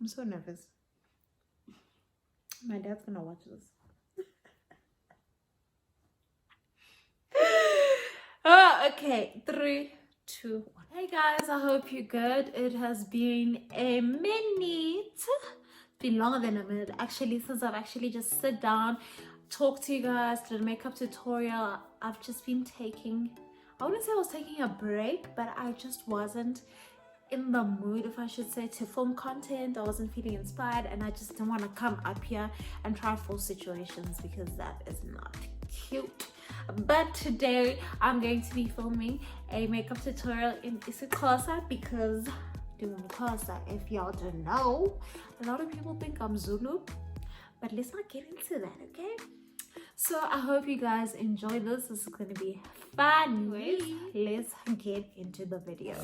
so nervous. My dad's gonna watch this. Oh, okay. 3, 2, 1. Hey guys, I hope you're good. It has been a minute. It's been longer than a minute actually, since I've actually just sit down, talk to you guys, did a makeup tutorial. I've just been taking, I wouldn't say I was taking a break, but I just wasn't in the mood, if I should say, to film content. I wasn't feeling inspired, and I just didn't want to come up here and try full situations because that is not cute. But today I'm going to be filming a makeup tutorial in Isixhosa because doing Xhosa, if y'all don't know, a lot of people think I'm Zulu, but let's not get into that, okay? So I hope you guys enjoy this. This is going to be fun. Let's get into the video.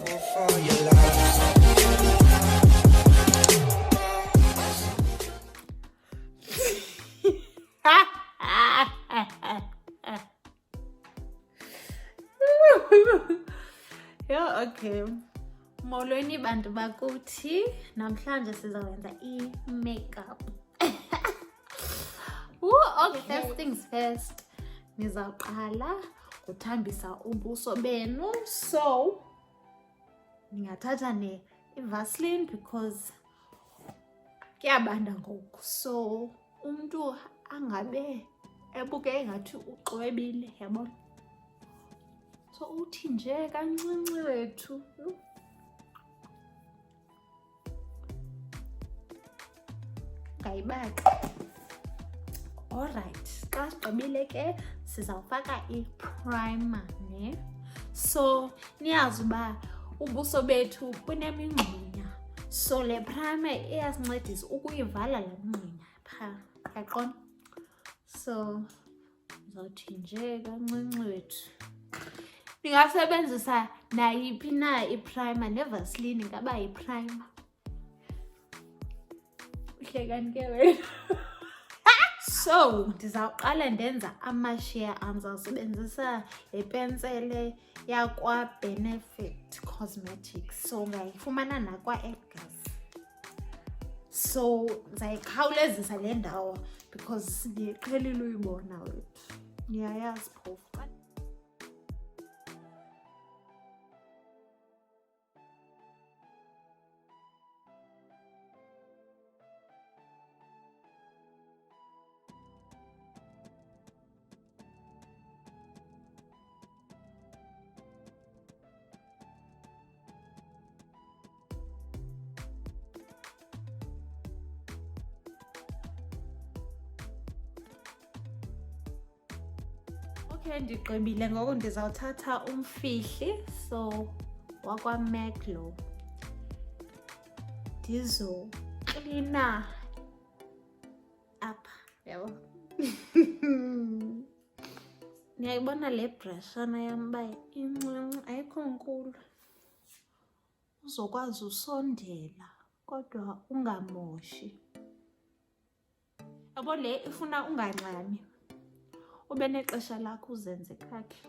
Yeah, okay. Molweni bantu bakuthi, namhlanje sizawenza i-makeup. Okay, first things first, nizawuqala kuthambisa ubuso benu. So ningathatha i-Vaseline because kuyabanda ngoku, so umuntu angabe ebuke engathi uxwebile, yabona. So uthi nje kancinci wethu. Ngayibaka. Alright, xa sigqibile ke sizawufaka i-primer, ne? So niyazi uba ubuso bethu bunemingxunya, so le primer iyasincedisa ukuyivala le mingxunya phaa, yaqona? So uzawuthi nje kancinci wethu. Ningasebenzisa nayiphi na i-primer, ne-Vaseline ingaba yi-primer. Uhlekani ke wena. So ndizawuqala ndenza amashiya am. Ndizawusebenzisa ipensele yakwa Benefit Cosmetics, so ungayifumana nakwa Edgar's. So ndizayikhawulezisa le ndawo because ndiqhelile uyibona wethu, niyayazi phofu. Okay, ndigqibile ngoku ndizawuthatha umfihli, so wakwa MAC lo, ndizoklina apha, yabo. Niyayibona le brushana yam uba incinci, ayikho nkulu, uzokwazi usondela kodwa ungamoshi. Yabo le ifuna ungangxami, ube nexesha lakho uzenze kakhe.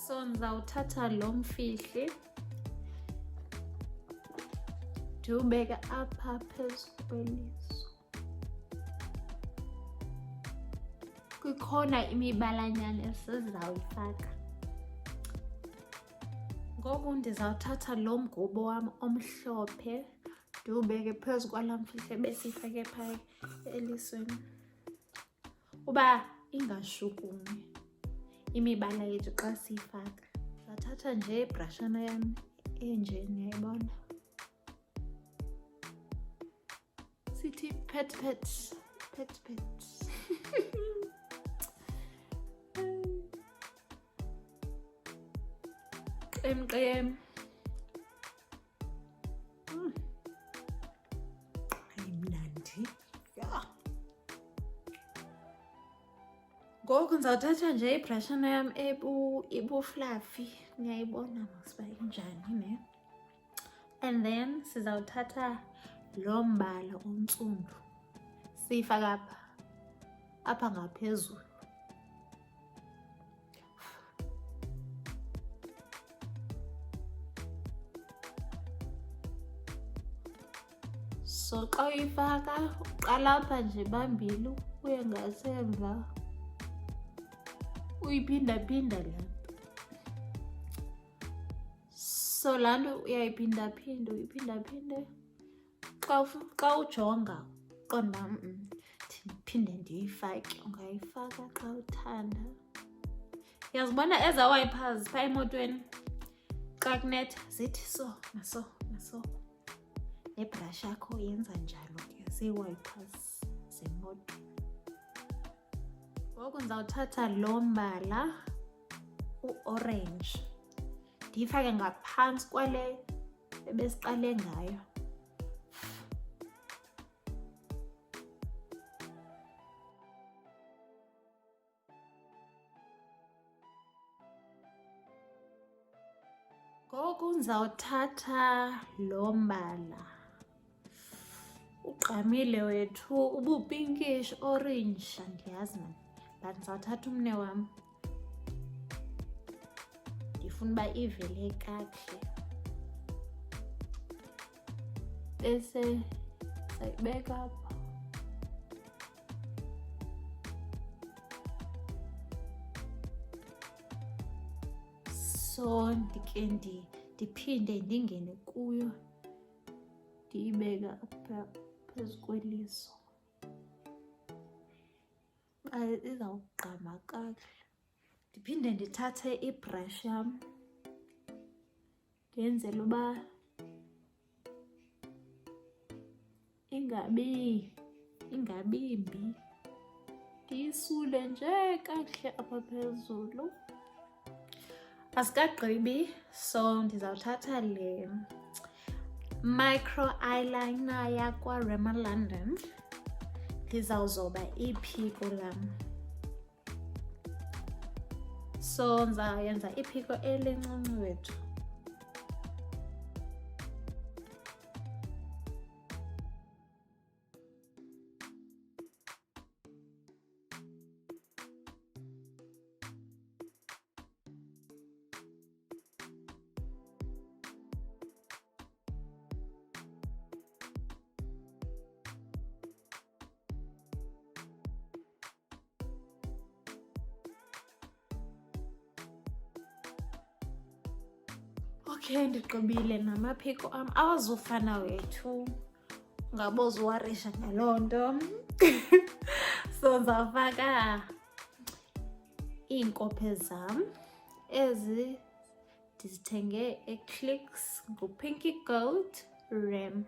So ndizawuthatha lo mfihli ndiwubeke apha phezu kweliso. Kukhona imibalanyana esizawuyifaka. Ngoku ndizawuthatha lo mgubo wam omhlophe ndiwubeke phezu kwala mfihli besifake phaa elisweni uba ingashukumi imibala yethu xa siyifaka. Ndizawuthatha nje ibrushana yam enje, niyayibona. Sithi pet pet pet pet. Qem. Ayimnandi. Yeah. Ngoku ndizawuthatha nje ibrushana yam ebu-fluffy, niyayibona masiba injani, ne? And then sizawuthatha lo mbala ontsundu siyifaka apha ngaphezulu. So xa uyifaka uqala apha nje bambili uye ngasemva uyiphinda-phinda le nto. So laa nto uyayiphinda-phinda uyiphinda-phinde. Xa ujonga uqonda uba ndiphinde ndiyifake, ungayifaka xa uthanda. Uyazibona ezaa wipers phaa emotweni xa kunetha zithi so naso naso. Nebrush yakho yenza njalo ke, zii-wipers zemoto. Ngoku ndizawuthatha lo mbala u-orange ndiyifake ngaphantsi kwale ebesiqale ngayo. Ngoku ndizawuthatha lo mbala ugqamile wethu, ubupinkish orange andiyazi mani, but ndizawuthatha umne wam ndifuna uba ivele kakuhle. Bese sayibeka apha. So ndike ndiphinde ndingene kuyo ndiyibeka apha phezu kweliso. Izawugqama kakuhle. Ndiphinde ndithathe ibrush yam ndenzele uba ingabimbi. Ndiyisule nje kakuhle apha phezulu. Asikagqibi, so ndizawuthatha le micro eyeliner yakwa Rimmel London. Ndizawuzoba iphiko lam. So ndizawuyenza iphiko elincinci wethu. Okay, ndigqibile namaphiko am. Awazufana wethu, ungabozuwarisha ngaloo nto. So ndizawufaka iinkophe zam ezi ndizithenge eClicks ngu-Pinky Gold Rem.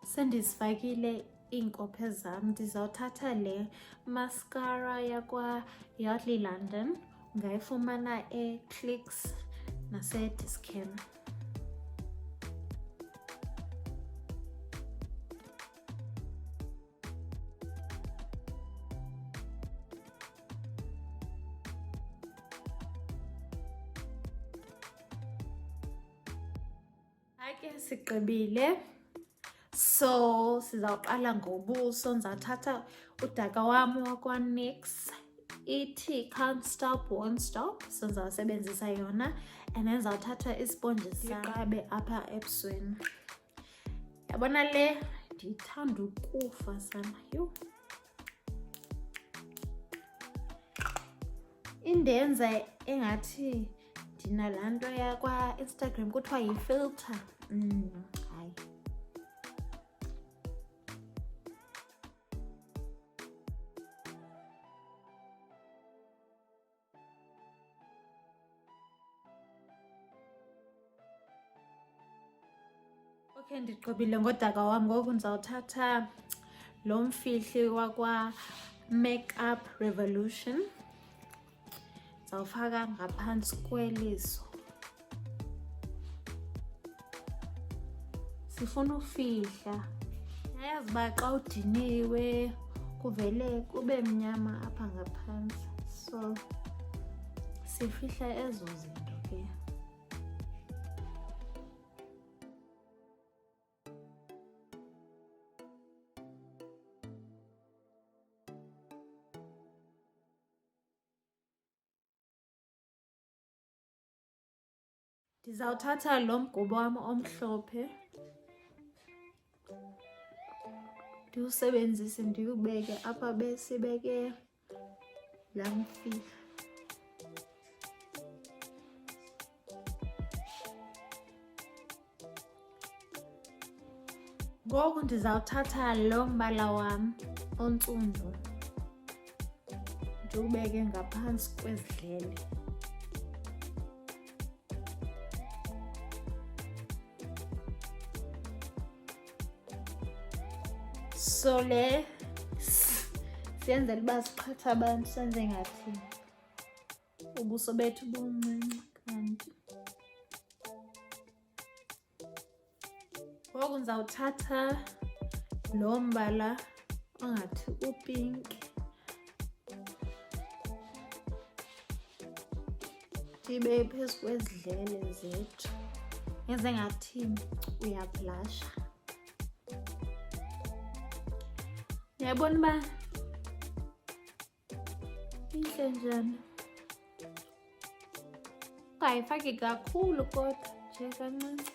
Sendizifakile iinkophe zam, ndizawuthatha le mascara yakwa Yardley London. Ungayifumana eClicks nase-Dischem. Ke sigqibile. So sizawuqala ngobuso. Ndizawuthatha udaka wam wakwa-NYX ithi Can't Stop Won't Stop. So ndizawusebenzisa yona and then ndizawuthatha isponji siqabe apha ebusweni. Yabona le ndiyithanda ukufa sana. Yho, indenza engathi ndinalaa nto yakwa-Instagram kuthiwa yi-filter. Hayi. Okay, ndigqibile ngodaka wam. Ngoku ndizawuthatha lo mfihli wakwa Makeup Revolution. Ndizawufaka ngaphantsi kweliso. Sifuna ufihla. Yayazi uba xa udiniwe kuvele kube mnyama apha ngaphantsi. So sifihla ezo zinto ke. Ndizawuthatha lo mgubo wam omhlophe ndiwusebenzise ndiwubeke apha besibeke laa mfihlo. Ngoku ndizawuthatha lo mbala wam ontsundu ndiwubeke ngaphantsi kwezidlele. So le siyenzela uba siqhatha abantu, senze ngathi ubuso bethu buncinci kanti. Ngoku ndizawuthatha lo mbala ongathi upinki ndibe phezu kwezidlele zethu, yenze ngathi uyablasha. Yabona uba intle njani? Ungayifaki kakhulu kodwa nje kancinci.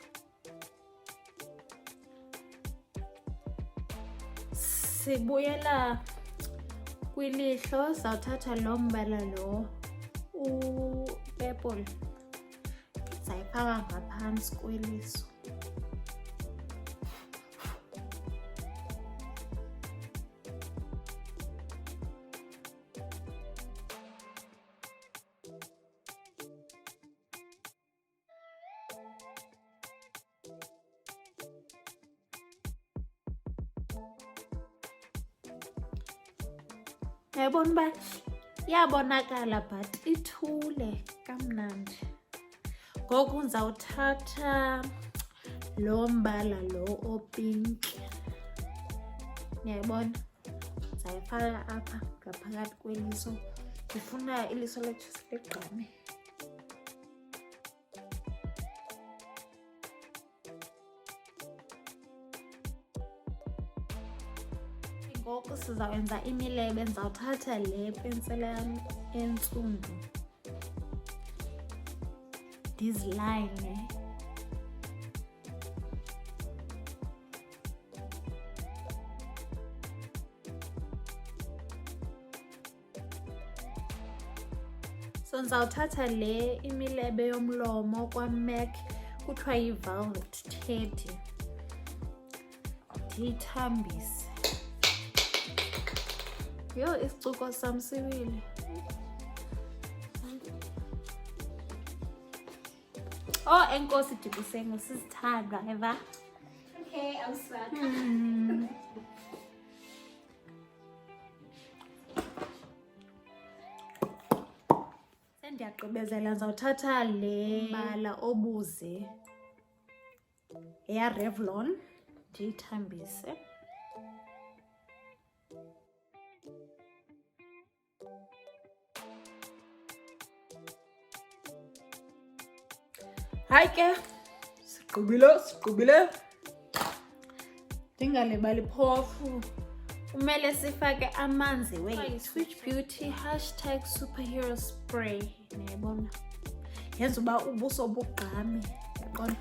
Sibuyela kwilihlo, sizawuthatha lo mbala lo u-purple sizayifaka ngaphantsi kweliso. Yabona uba iyabonakala but ithule kamnandi. Ngoku ndizawuthatha lo mbala lo opinki, niyayibona, ndizayifaka apha ngaphakathi kweliso. Ndifuna iliso lethu siligqame. Ngoku sizawenza imilebe. Ndizawuthatha le pensela yam entsundu ndizilayine. So ndizawuthatha le imilebe yomlomo kwaMac kuthiwa yi-velvet teddy ndiyithambise. Yho, isicuko sam siwile. Oh, enkosi Dibusengo, sizithandwa, eva. Okay, I'm stuck. Sendiyagqibezela. Ndizawuthatha le mbala obuze eya Revlon ndiyithambise. Hayi ke, sigqibile. Ndingalibali phofu, umele sifake amanzi wethu. Switch Beauty #superhero spray. Niyabona, yenza uba ubuso bugqame, yaqona.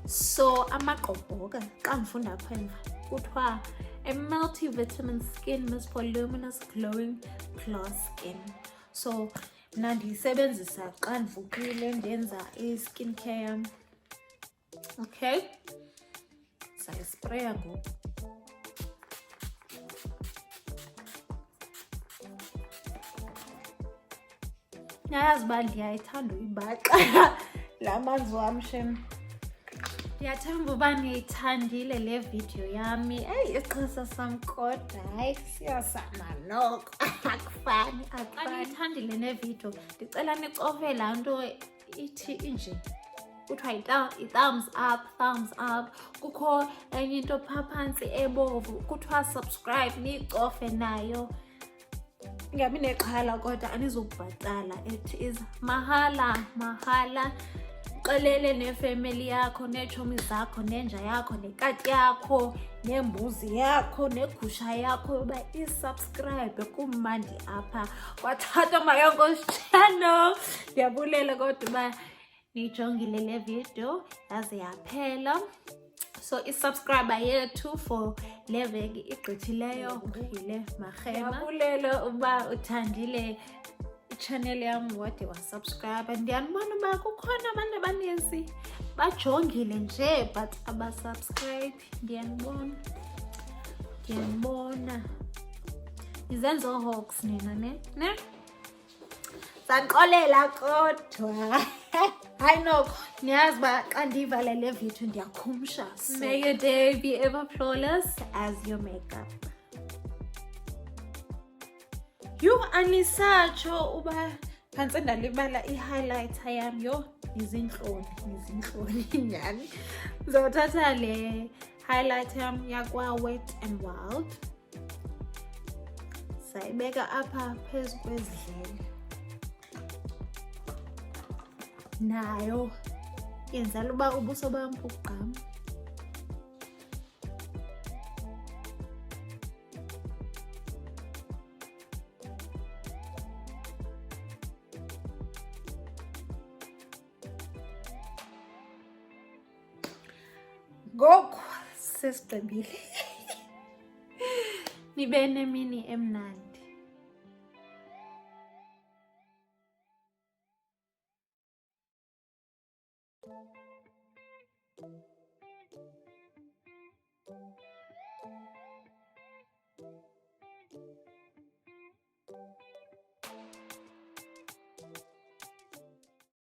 So amagqobhoka xa ngifunda apha emva kuthiwa a multivitamin skin mist for luminous glowing glass skin. So mna ndiyisebenzisa xa ndivukile ndenza i-skin care yam. Okay, sayispraya ngoku. Ndiyayazi uba ndiyayithanda uyibhaxa laa manzi wam shem. Ndiyathemba uba niyithandile le video yami. Eyi, isixhosa sam kodwa hayi siyasana noko. Akufani. Xa niyithandile ne video ndicela nicofe laa nto ithi inje, kuthiwa i-thumbs up. Kukho enye into phaa phantsi ebovu kuthiwa subscribe, niyicofe nayo. Ingabi nexhala kodwa anizukubhatala. It is mahala. Xelele nefamily yakho, neetshomi zakho, nenja yakho, nekati yakho, nembuzi yakho, negusha yakho uba isubscribe. Kumandi apha kwaThatho Mayongo's channel. Ndiyabulela kodwa uba niyijongile le video yaze yaphela. So isubscriber yethu for le veki igqithileyo yile Marhema. Ngiyabulele uba uthandile i-channel yam wade wasubscribe. Ndiyanibona uba kukhona abantu abaninzi bajongile nje but abasubscribe. Ndiyanibona. Izenzo hawks nina ne? Sanqolela kodwa. I know, niyazi ba xa ndivala le video ndiyakhumsha. May your day be ever flawless as your makeup. You anisatsho uba phantse ndalibala i-highlighter yam. Yo, nizintloni nyhani. Ndizothatha le highlighter yam yakwa Wet n Wild. Sayibeka apha phezu kwezidlele. Nayo yenzela uba ubuso bam bugqame. Ngoku sesigqibile. Nibe nemini emnandi.